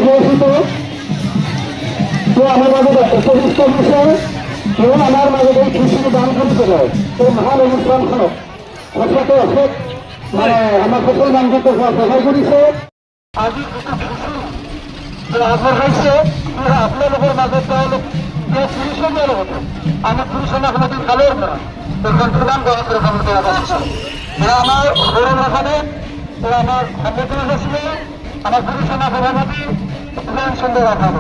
ঘোষিত যে আমার মাঝে উপবিষ্ট বিষয় এবং আমার মাঝে এই খিচুড়ি দান করতে যায় এই মহান অনুষ্ঠানখনক সঁচাকৈ অশেষ মানে আমাৰ সকল মানুহকে সহায় কৰিছে। আজি যিটো খুচি আগবঢ়াইছে আপোনালোকৰ মাজত তেওঁলোক পুৰুষৰ লগতে আমি পুৰুষৰ সমিতি ফালৰ পৰা এখন প্ৰদান গ্ৰহণ কৰা পাইছোঁ। আমাৰ সৰু ভাষাতে আমার সংগঠন ছিল আমার পুরুষনা সভাপতি সুধান সুন্দর আঠাব।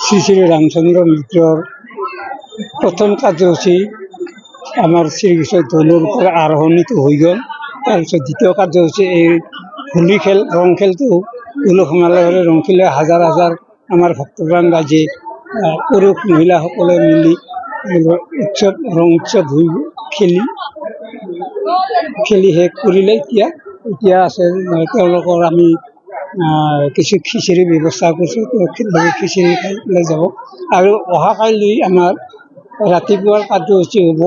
শ্রী শ্রী রামচন্দ্র মিত্রর প্রথম কার্যসূচী আমার শ্রীকৃষ্ণ ধনুর উপরে আরোহণিত হয়ে গেল। তাৰপিছত দ্বিতীয় কাৰ্যসূচী এই হোলী খেল ৰং খেলটো উলহ মালহেৰে ৰং খেলে হাজাৰ হাজাৰ আমাৰ ভক্তপ্ৰাণ ৰাইজে পুৰুষ মহিলাসকলে মিলি উৎসৱ ৰং উৎসৱ হৈ খেলি শেষ কৰিলে। এতিয়া আছে তেওঁলোকৰ আমি কিছু খিচিৰি ব্যৱস্থা কৰিছোঁ, খিচিৰি খাই পেলাই যাব। আৰু অহাকালি আমাৰ ৰাতিপুৱাৰ কাৰ্যসূচী হ'ব।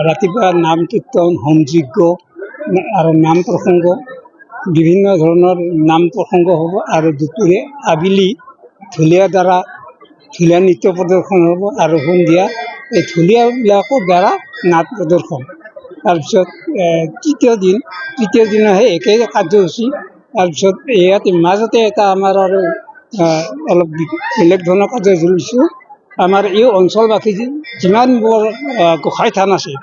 ৰাতিপুৱা নাম কীৰ্তন, হোম যজ্ঞ আৰু নাম প্ৰসংগ, বিভিন্ন ধৰণৰ নাম প্ৰসংগ হ'ব। আৰু দুপৰীয়া আবেলি ঢুলীয়া দ্বাৰা ঢুলীয়া নৃত্য প্ৰদৰ্শন হ'ব আৰু সন্ধিয়া এই ঢুলীয়াবিলাকৰ দ্বাৰা নাট প্ৰদৰ্শন। তাৰপিছত তৃতীয় দিনাহে একেই কাৰ্যসূচী। তাৰপিছত ইয়াতে মাজতে এটা আমাৰ আৰু অলপ বেলেগ ধৰণৰ কাৰ্যসূচী লৈছোঁ। আমাৰ এই অঞ্চলবাসী যিমানবোৰ গোসাঁই থান আছে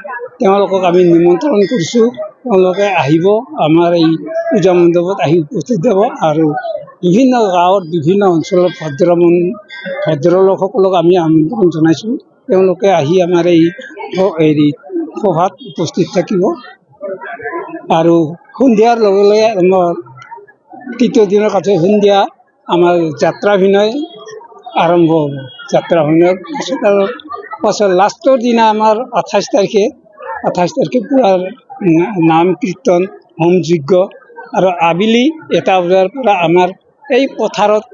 তেওঁলোকক আমি নিমন্ত্ৰণ কৰিছোঁ। তেওঁলোকে আহিব, আমাৰ এই পূজা মণ্ডপত আহি উপস্থিত হ'ব। আৰু বিভিন্ন গাঁৱৰ বিভিন্ন অঞ্চলৰ ভদ্ৰলোকসকলক আমি আমন্ত্ৰণ জনাইছোঁ। তেওঁলোকে আহি আমাৰ এই সভাত উপস্থিত থাকিব। আৰু সন্ধিয়াৰ লগে লগে আমাৰ তৃতীয় দিনৰ কাছে সন্ধিয়া আমাৰ যাত্ৰাভিনয় আৰম্ভ হ'ব। যাত্ৰাভিনয়ৰ পাছত লাষ্টৰ দিনা আমাৰ 28 তাৰিখে পুৰা নাম কীৰ্তন, হোম যজ্ঞ আৰু আবেলি 1টা বজাৰ পৰা আমাৰ এই পথাৰত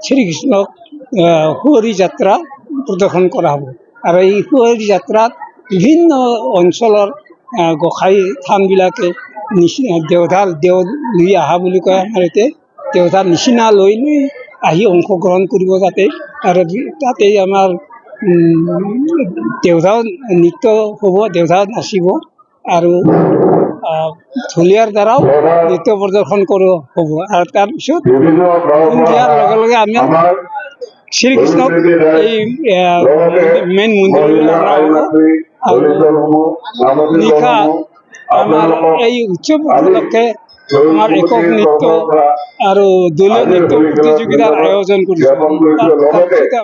শ্ৰীকৃষ্ণক সুঁৱৰি যাত্ৰা প্ৰদৰ্শন কৰা হ'ব। আৰু এই সুঁৱৰি যাত্ৰাত বিভিন্ন অঞ্চলৰ গোসাঁই থানবিলাকে দেওধাল লৈ অহা বুলি কয় আমাৰ ইয়াতে, দেওধাল নিচিনা লৈ আহি অংশগ্ৰহণ কৰিব তাতে। আৰু তাতেই আমাৰ দেওধাও নৃত্য হ'ব, দেওধাও নাচিব আৰু ঢুলীয়াৰ দ্বাৰাও নৃত্য প্ৰদৰ্শন হ'ব। আৰু তাৰপিছত সন্ধিয়াৰ লগে লগে আমি শ্ৰীকৃষ্ণক এই মেইন মন্দিৰলৈ অনা হ'ব। আৰু নিশা আমাৰ এই উৎসৱ উপলক্ষে আমাৰ একক নৃত্য আৰু দলীয় নৃত্য প্ৰতিযোগিতাৰ আয়োজন কৰিছোঁ।